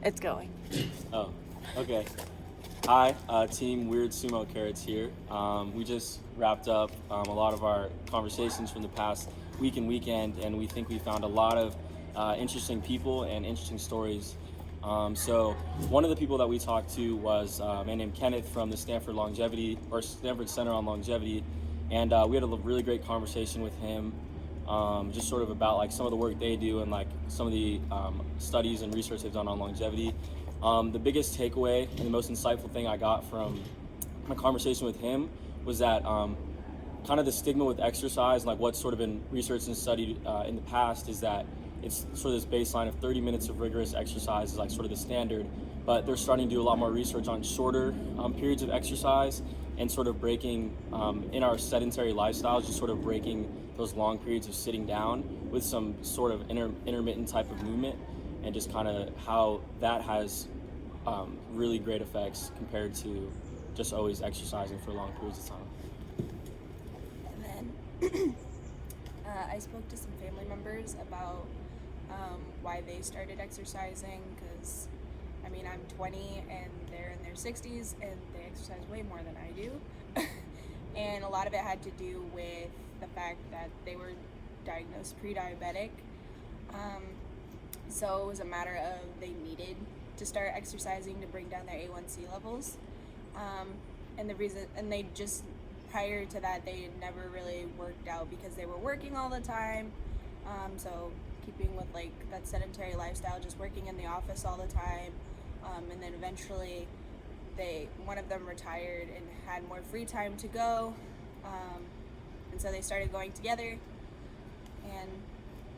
It's going. Oh, okay. Hi, Team Weird Sumo Carrots here. We just wrapped up a lot of our conversations from the past week and weekend, and we think we found a lot of interesting people and interesting stories. So one of the people that we talked to was a man named Kenneth from the Stanford Center on Longevity, and we had a really great conversation with him. Just sort of about like some of the work they do and like some of the studies and research they've done on longevity. The biggest takeaway and the most insightful thing I got from my conversation with him was that kind of the stigma with exercise, like what's sort of been researched and studied in the past, is that it's sort of this baseline of 30 minutes of rigorous exercise is like sort of the standard, but they're starting to do a lot more research on shorter periods of exercise and sort of breaking in our sedentary lifestyles, just sort of breaking those long periods of sitting down with some sort of intermittent type of movement, and just kind of how that has really great effects compared to just always exercising for long periods of time. And then I spoke to some family members about why they started exercising, because I mean, I'm 20 and they're in their 60s and they exercise way more than I do. And a lot of it had to do with the fact that they were diagnosed pre-diabetic. So it was a matter of they needed to start exercising to bring down their A1C levels. And they just, prior to that, they had never really worked out because they were working all the time. So keeping with like that sedentary lifestyle, just working in the office all the time. And then eventually one of them retired and had more free time to go. And so they started going together, and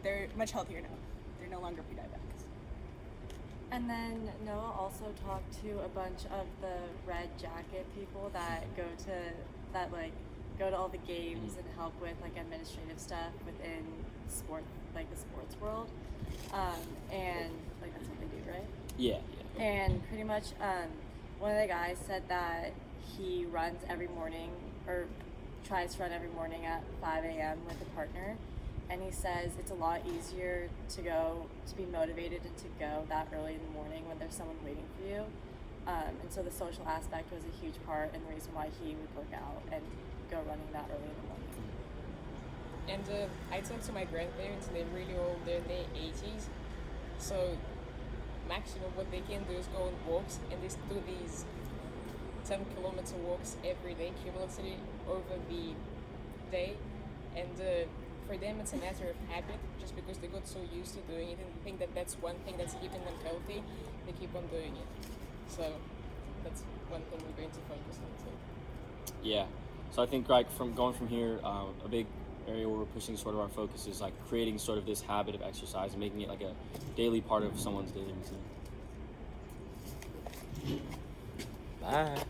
they're much healthier now. They're no longer pre-diabetics. And then Noah also talked to a bunch of the red jacket people that go to all the games and help with like administrative stuff within sport, like the sports world. And like that's what they do, right? Yeah. And pretty much one of the guys said that he runs every morning, or tries to run every morning at 5 a.m. with a partner, and he says it's a lot easier to be motivated and to go that early in the morning when there's someone waiting for you. And so the social aspect was a huge part and the reason why he would work out and go running that early in the morning. And I talked to my grandparents, they're really old, they're in their 80s. So maximum what they can do is go on walks, and they do these 10-kilometer walks every day cumulatively over the day. And for them it's a matter of habit, just because they got so used to doing it and they think that that's one thing that's keeping them healthy, they keep on doing it. So that's one thing we're going to focus on too. Yeah. So I think like going from here, a big area where we're pushing sort of our focus is like creating sort of this habit of exercise and making it like a daily part of someone's daily routine. Bye.